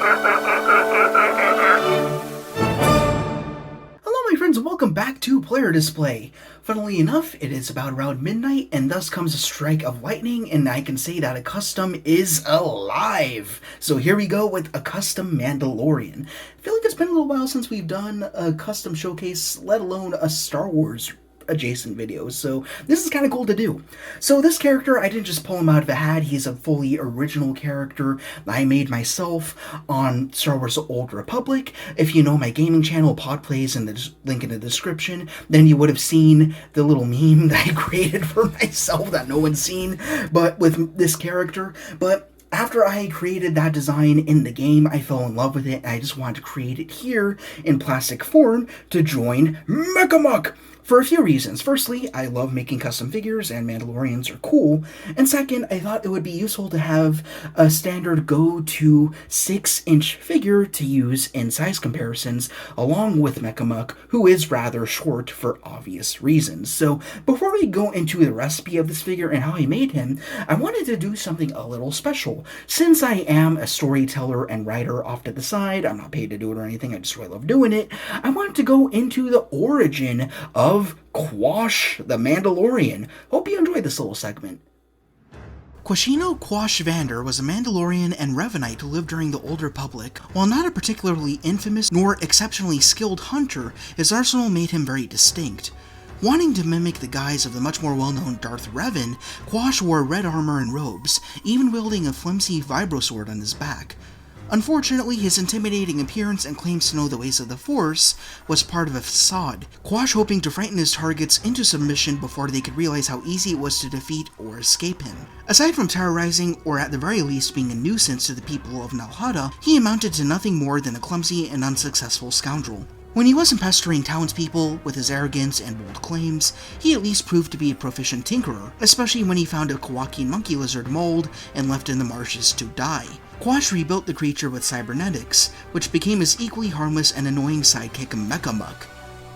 Hello my friends and welcome back to Player Display. Funnily enough, it is about around midnight and thus comes a strike of lightning and I can say that a custom is alive. So here we go with a custom Mandalorian. I feel like it's been a little while since we've done a custom showcase, let alone a Star Wars adjacent videos, so this is kind of cool to do. So this character, I didn't just pull him out of a hat. He's a fully original character I made myself on Star Wars The Old Republic. If you know my gaming channel, Pod Plays, in the link in the description, then you would have seen the little meme that I created for myself that no one's seen, but with this character. But after I created that design in the game, I fell in love with it, and I just wanted to create it here in plastic form to join Mechamuck! For a few reasons. Firstly, I love making custom figures and Mandalorians are cool. And second, I thought it would be useful to have a standard go-to 6-inch figure to use in size comparisons along with Mechamuck, who is rather short for obvious reasons. So before we go into the recipe of this figure and how I made him, I wanted to do something a little special. Since I am a storyteller and writer off to the side, I'm not paid to do it or anything, I just really love doing it, I wanted to go into the origin of QUASHH the Mandalorian. Hope you enjoyed this little segment. QUASHH Vander was a Mandalorian and Revanite who lived during the Old Republic. While not a particularly infamous nor exceptionally skilled hunter, his arsenal made him very distinct. Wanting to mimic the guise of the much more well-known Darth Revan, QUASHH wore red armor and robes, even wielding a flimsy vibrosword on his back. Unfortunately, his intimidating appearance and claims to know the ways of the Force was part of a facade, QUASHH hoping to frighten his targets into submission before they could realize how easy it was to defeat or escape him. Aside from terrorizing, or at the very least being a nuisance to the people of Nal Hutta, he amounted to nothing more than a clumsy and unsuccessful scoundrel. When he wasn't pestering townspeople with his arrogance and bold claims, he at least proved to be a proficient tinkerer, especially when he found a Kowakian monkey lizard mold and left in the marshes to die. QUASHH rebuilt the creature with cybernetics, which became his equally harmless and annoying sidekick Mechamuck.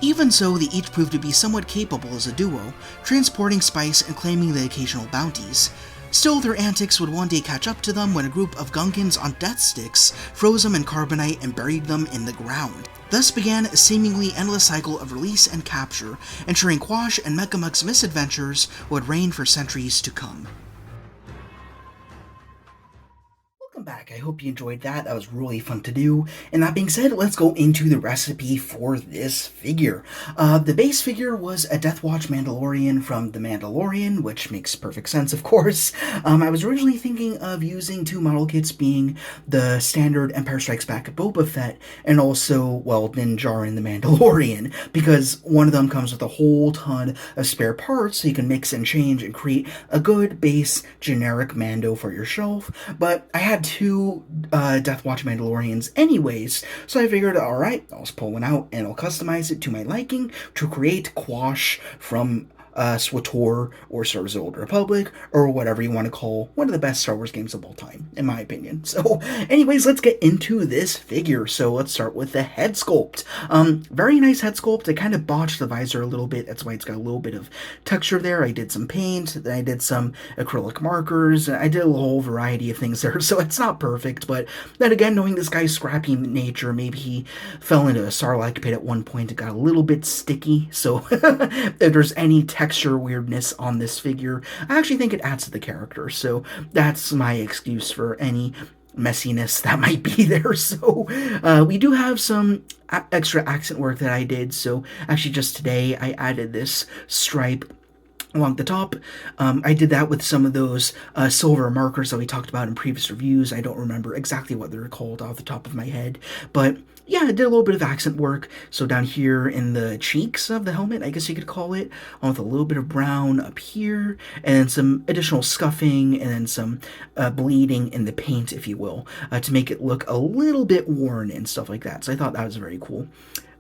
Even so, they each proved to be somewhat capable as a duo, transporting spice and claiming the occasional bounties. Still, their antics would one day catch up to them when a group of Gunkins on death sticks froze them in carbonite and buried them in the ground. Thus began a seemingly endless cycle of release and capture, ensuring QUASHH and Mechamuck's misadventures would reign for centuries to come. Back. I hope you enjoyed that. That was really fun to do. And that being said, let's go into the recipe for this figure. The base figure was a Death Watch Mandalorian from The Mandalorian, which makes perfect sense, of course. I was originally thinking of using two model kits, being the standard Empire Strikes Back Boba Fett and also, well, Din Djarin the Mandalorian, because one of them comes with a whole ton of spare parts so you can mix and change and create a good base generic Mando for your shelf. But I had two Death Watch Mandalorians anyways, so I figured, alright, I'll just pull one out and I'll customize it to my liking to create QUASHH from SWTOR or Star Wars The Old Republic, or whatever you want to call one of the best Star Wars games of all time, in my opinion. So anyways, let's get into this figure. So let's start with the head sculpt. Very nice head sculpt. I kind of botched the visor a little bit, that's why it's got a little bit of texture there. I did some paint, then I did some acrylic markers, I did a whole variety of things there, so it's not perfect, but then again, knowing this guy's scrappy nature, maybe he fell into a Sarlacc pit at one point, it got a little bit sticky, so if there's any texture weirdness on this figure, I actually think it adds to the character, so that's my excuse for any messiness that might be there. So we do have some extra accent work that I did, so actually just today I added this stripe along the top. I did that with some of those silver markers that we talked about in previous reviews. I don't remember exactly what they're called off the top of my head, but yeah, I did a little bit of accent work. So down here in the cheeks of the helmet, I guess you could call it, with a little bit of brown up here, and then some additional scuffing, and then some bleeding in the paint, if you will, to make it look a little bit worn and stuff like that. So I thought that was very cool.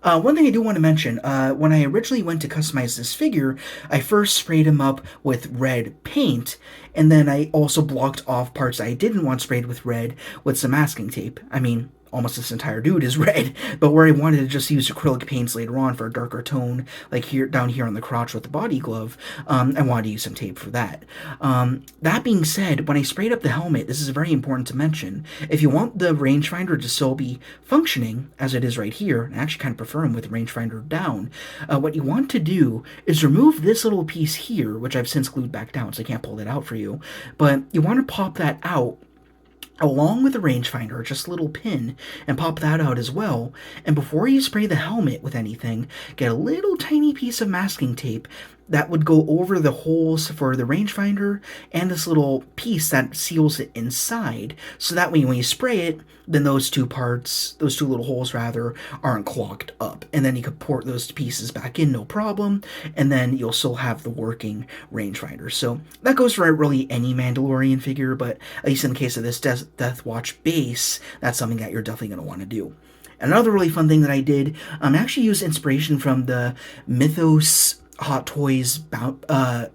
One thing I do want to mention, when I originally went to customize this figure, I first sprayed him up with red paint, and then I also blocked off parts I didn't want sprayed with red with some masking tape. I mean, almost this entire dude is red, but where I wanted to just use acrylic paints later on for a darker tone, like here down here on the crotch with the body glove, I wanted to use some tape for that. That being said, when I sprayed up the helmet, this is very important to mention. If you want the rangefinder to still be functioning as it is right here, and I actually kind of prefer them with the rangefinder down, what you want to do is remove this little piece here, which I've since glued back down, so I can't pull that out for you. But you want to pop that out along with the rangefinder, just a little pin, and pop that out as well. And before you spray the helmet with anything, get a little tiny piece of masking tape that would go over the holes for the rangefinder and this little piece that seals it inside. So that way when you spray it, then those two parts, those two little holes rather, aren't clogged up. And then you could port those pieces back in, no problem. And then you'll still have the working rangefinder. So that goes for really any Mandalorian figure, but at least in the case of this Death Watch base, that's something that you're definitely going to want to do. Another really fun thing that I did, I actually used inspiration from the Mythos Hot Toys Boba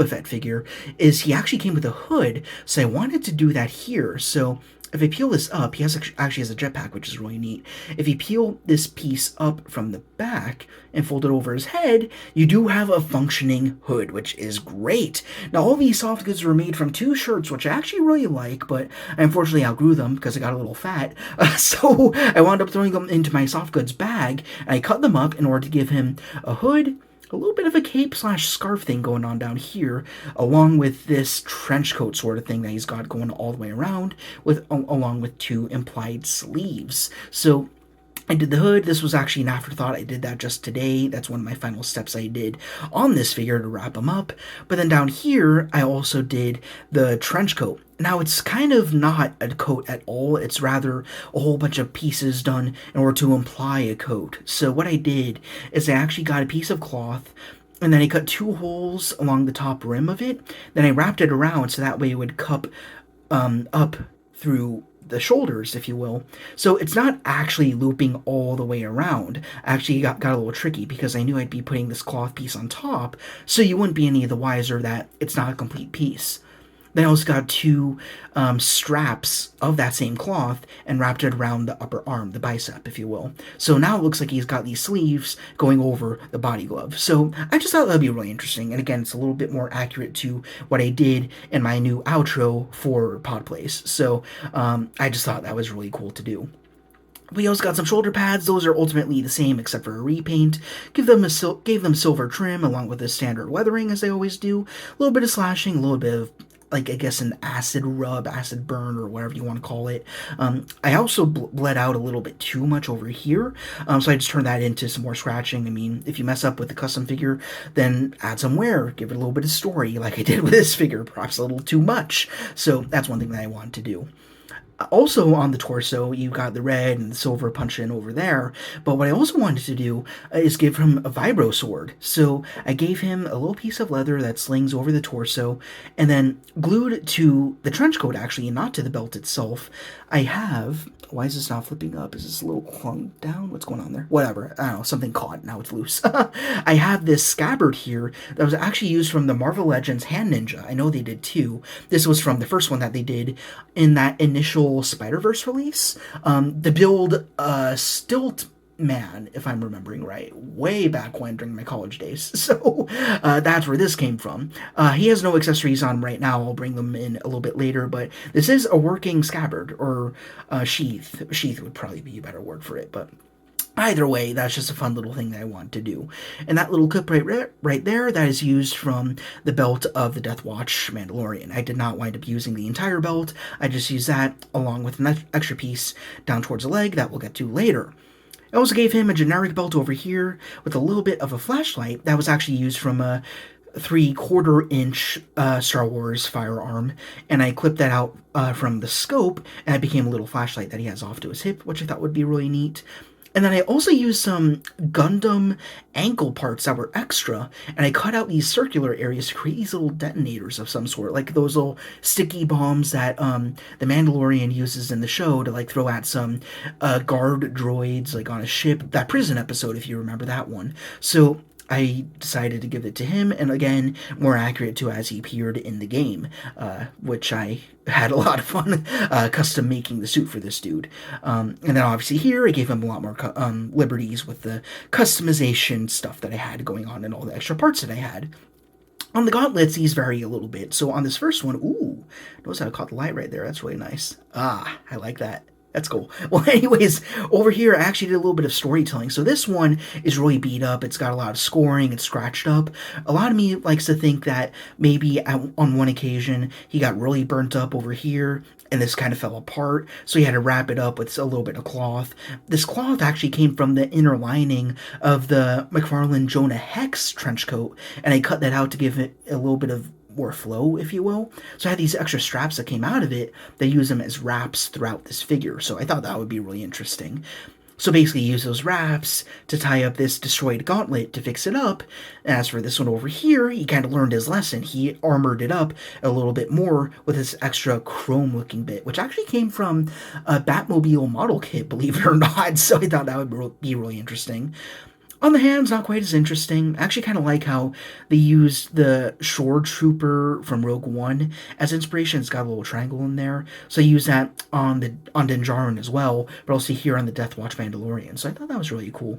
Fett figure, is he actually came with a hood, so I wanted to do that here. So if I peel this up, he actually has a jetpack, which is really neat. If you peel this piece up from the back and fold it over his head, you do have a functioning hood, which is great. Now, all these soft goods were made from 2 shirts, which I actually really like, but I unfortunately outgrew them because I got a little fat. So I wound up throwing them into my soft goods bag, and I cut them up in order to give him a hood, a little bit of a cape slash scarf thing going on down here, along with this trench coat sort of thing that he's got going all the way around, along with 2 implied sleeves. So I did the hood. This was actually an afterthought. I did that just today. That's one of my final steps I did on this figure to wrap him up. But then down here, I also did the trench coat. Now, it's kind of not a coat at all. It's rather a whole bunch of pieces done in order to imply a coat. So what I did is I actually got a piece of cloth, and then I cut 2 holes along the top rim of it. Then I wrapped it around so that way it would cup up through the shoulders, if you will. So it's not actually looping all the way around. Actually got a little tricky because I knew I'd be putting this cloth piece on top, so you wouldn't be any the wiser that it's not a complete piece. Then I also got 2 straps of that same cloth and wrapped it around the upper arm, the bicep, if you will. So now it looks like he's got these sleeves going over the body glove. So I just thought that would be really interesting. And again, it's a little bit more accurate to what I did in my new outro for Pod Place. So I just thought that was really cool to do. We also got some shoulder pads. Those are ultimately the same except for a repaint. Gave them silver trim along with the standard weathering as they always do. A little bit of slashing, a little bit of, like, I guess an acid rub, acid burn, or whatever you want to call it. I also bled out a little bit too much over here, so I just turned that into some more scratching. I mean, if you mess up with the custom figure, then add some wear, give it a little bit of story, like I did with this figure, perhaps a little too much. So that's one thing that I wanted to do. Also on the torso, you got the red and the silver punch in over there, but what I also wanted to do is give him a vibro sword. So I gave him a little piece of leather that slings over the torso, and then glued to the trench coat, actually, and not to the belt itself, I have... Why is this not flipping up? Is this a little clunked down? What's going on there? Whatever. I don't know. Something caught. Now it's loose. I have this scabbard here that was actually used from the Marvel Legends Hand Ninja. I know they did too. This was from the first one that they did in that initial Spider-Verse release. The build Stilt Man, if I'm remembering right, way back when during my college days. So that's where this came from. He has no accessories on right now. I'll bring them in a little bit later, but this is a working scabbard, or sheath. Sheath would probably be a better word for it, but either way, that's just a fun little thing that I want to do. And that little clip right there, that is used from the belt of the Death Watch Mandalorian. I did not wind up using the entire belt. I just used that along with an extra piece down towards the leg that we'll get to later. I also gave him a generic belt over here with a little bit of a flashlight that was actually used from a 3/4-inch Star Wars firearm, and I clipped that out from the scope, and it became a little flashlight that he has off to his hip, which I thought would be really neat. And then I also used some Gundam ankle parts that were extra, and I cut out these circular areas to create these little detonators of some sort, like those little sticky bombs that the Mandalorian uses in the show to, like, throw at some guard droids, like on a ship, that prison episode, if you remember that one. So I decided to give it to him, and again, more accurate to as he appeared in the game, which I had a lot of fun custom making the suit for this dude. And then obviously here, I gave him a lot more liberties with the customization stuff that I had going on and all the extra parts that I had. On the gauntlets, these vary a little bit. So on this first one, ooh, notice how I caught the light right there. That's really nice. Ah, I like that. That's cool. Well, anyways, over here, I actually did a little bit of storytelling. So this one is really beat up. It's got a lot of scoring. It's scratched up. A lot of me likes to think that maybe on one occasion, he got really burnt up over here, and this kind of fell apart. So he had to wrap it up with a little bit of cloth. This cloth actually came from the inner lining of the McFarlane Jonah Hex trench coat, and I cut that out to give it a little bit of more flow, if you will. So I had these extra straps that came out of it. They use them as wraps throughout this figure. So I thought that would be really interesting. So basically, use those wraps to tie up this destroyed gauntlet to fix it up. As for this one over here, he kind of learned his lesson. He armored it up a little bit more with this extra chrome-looking bit, which actually came from a Batmobile model kit, believe it or not. So I thought that would be really interesting. On the hands, not quite as interesting. I actually kind of like how they used the Shore Trooper from Rogue One as inspiration. It's got a little triangle in there, so I use that on Din Djarin as well, but also here on the Death Watch Mandalorian. So I thought that was really cool.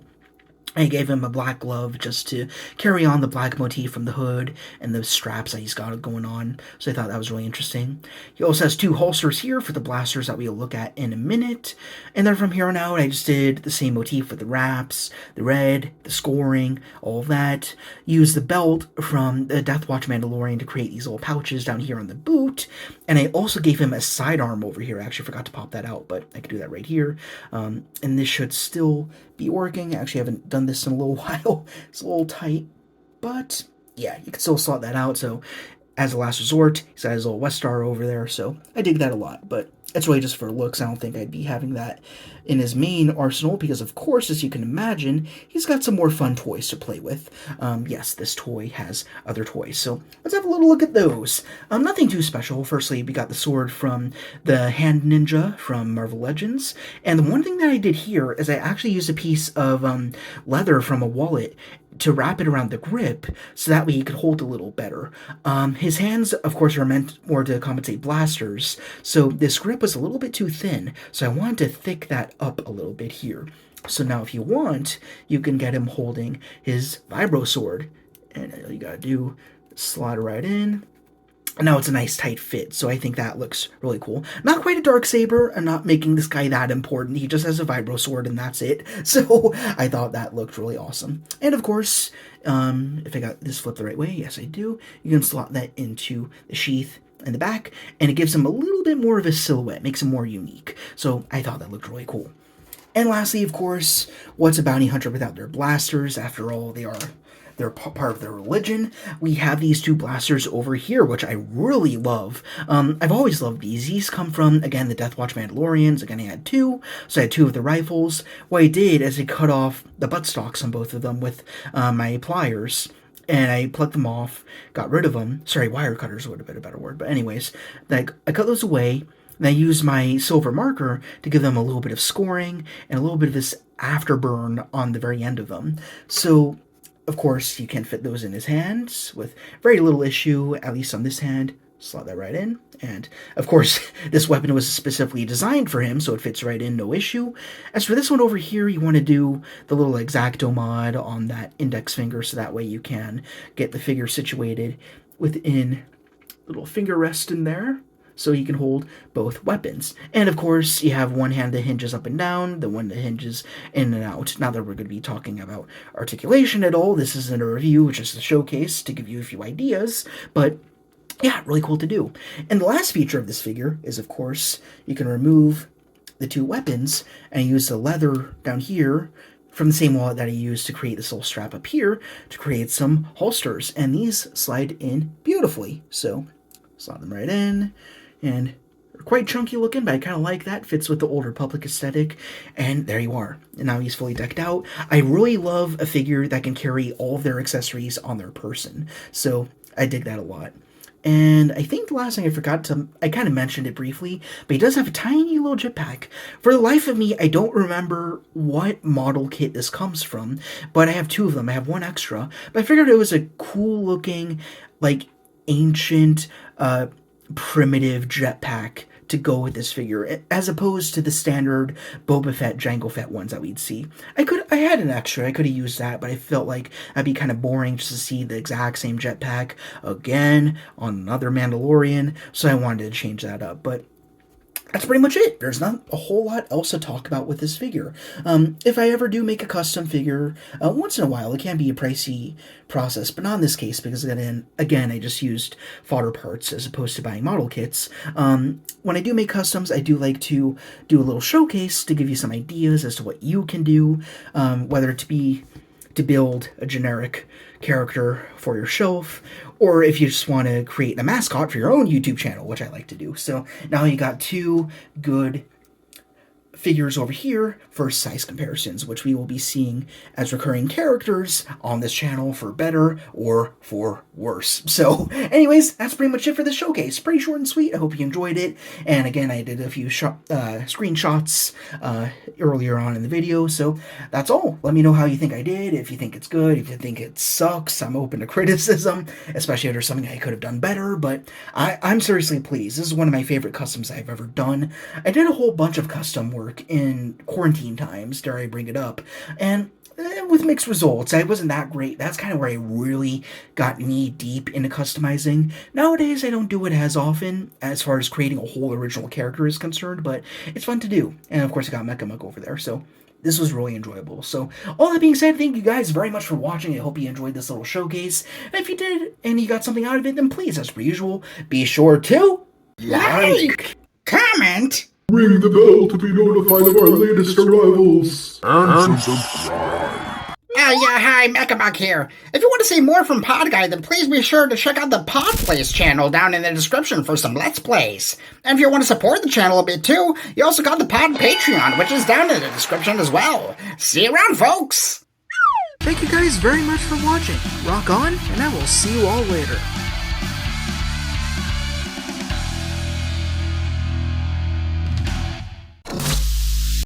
I gave him a black glove just to carry on the black motif from the hood and the straps that he's got going on. So I thought that was really interesting. He also has two holsters here for the blasters that we'll look at in a minute. And then from here on out, I just did the same motif with the wraps, the red, the scoring, all of that. Used the belt from the Death Watch Mandalorian to create these little pouches down here on the boot. And I also gave him a sidearm over here. I actually forgot to pop that out, but I could do that right here. And this should still be working. I actually haven't done this in a little while. It's a little tight, but yeah, you can still slot that out. So as a last resort, he's got his little West Star over there, so I dig that a lot, but it's really just for looks. I don't think I'd be having that in his main arsenal because, of course, as you can imagine, he's got some more fun toys to play with. Yes, this toy has other toys, so let's have a little look at those. Nothing too special. Firstly, we got the sword from the Hand Ninja from Marvel Legends, and the one thing that I did here is I actually used a piece of leather from a wallet to wrap it around the grip so that way he could hold a little better. His hands, of course, are meant more to compensate blasters, so this grip was a little bit too thin, so I wanted to thick that up a little bit here. So now if you want, you can get him holding his vibro sword, and all you gotta do is slide it right in. Now it's a nice tight fit, so I think that looks really cool. Not quite a Darksaber. I'm not making this guy that important. He just has a vibro sword and that's it. So I thought that looked really awesome. And of course, if I got this flipped the right way, yes I do, you can slot that into the sheath in the back, and it gives him a little bit more of a silhouette, makes him more unique. So I thought that looked really cool. And lastly, of course, what's a bounty hunter without their blasters? After all, they're part of their religion. We have these two blasters over here, which I really love. I've always loved these. These come from, again, the Death Watch Mandalorians. Again, I had two, so I had two of the rifles. What I did is I cut off the buttstocks on both of them with my pliers, and I plucked them off, got rid of them. Sorry, wire cutters would have been a better word, but anyways, I cut those away, and I used my silver marker to give them a little bit of scoring and a little bit of this afterburn on the very end of them. So of course, you can fit those in his hands with very little issue, at least on this hand. Slot that right in. And, of course, this weapon was specifically designed for him, so it fits right in, no issue. As for this one over here, you want to do the little X-Acto mod on that index finger, so that way you can get the figure situated within a little finger rest in there, so he can hold both weapons. And of course, you have one hand that hinges up and down, the one that hinges in and out. Not that we're going to be talking about articulation at all. This isn't a review, it's just a showcase to give you a few ideas, but yeah, really cool to do. And the last feature of this figure is, of course, you can remove the two weapons and use the leather down here from the same wallet that I used to create this little strap up here to create some holsters. And these slide in beautifully. So slot them right in. And they're quite chunky looking, but I kind of like that. Fits with the Old Republic aesthetic. And there you are. And now he's fully decked out. I really love a figure that can carry all of their accessories on their person. So I dig that a lot. And I think the last thing I kind of mentioned it briefly, but he does have a tiny little jetpack. For the life of me, I don't remember what model kit this comes from, but I have two of them. I have one extra, but I figured it was a cool looking, like, ancient, primitive jetpack to go with this figure, as opposed to the standard Boba Fett, Jango Fett ones that we'd see. I had an extra, I could have used that, but I felt like that'd be kind of boring just to see the exact same jetpack again on another Mandalorian, so I wanted to change that up. But that's pretty much it. There's not a whole lot else to talk about with this figure. If I ever do make a custom figure, once in a while, it can be a pricey process, but not in this case, because again, I just used fodder parts as opposed to buying model kits. When I do make customs, I do like to do a little showcase to give you some ideas as to what you can do, whether it be to build a generic character for your shelf, or if you just want to create a mascot for your own YouTube channel, which I like to do. So now you got two good figures over here for size comparisons, which we will be seeing as recurring characters on this channel for better or for worse. So anyways, that's pretty much it for this showcase. Pretty short and sweet. I hope you enjoyed it. And again, I did a few screenshots earlier on in the video. So that's all. Let me know how you think I did. If you think it's good, if you think it sucks, I'm open to criticism, especially if there's something I could have done better. But I'm seriously pleased. This is one of my favorite customs I've ever done. I did a whole bunch of custom work in quarantine times, dare I bring it up, and with mixed results. I wasn't that great. That's kind of where I really got knee deep into customizing. Nowadays, I don't do it as often as far as creating a whole original character is concerned, but it's fun to do. And of course, I got Mecha Mug over there, so this was really enjoyable. So, all that being said, thank you guys very much for watching. I hope you enjoyed this little showcase. And if you did, and you got something out of it, then please, as per usual, be sure to like, comment, ring the bell to be notified of our latest arrivals. And subscribe. Oh yeah, hi, Mechabug here. If you want to see more from Pod Guy, then please be sure to check out the Pod Plays channel down in the description for some Let's Plays. And if you want to support the channel a bit too, you also got the Pod Patreon, which is down in the description as well. See you around, folks! Thank you guys very much for watching. Rock on, and I will see you all later.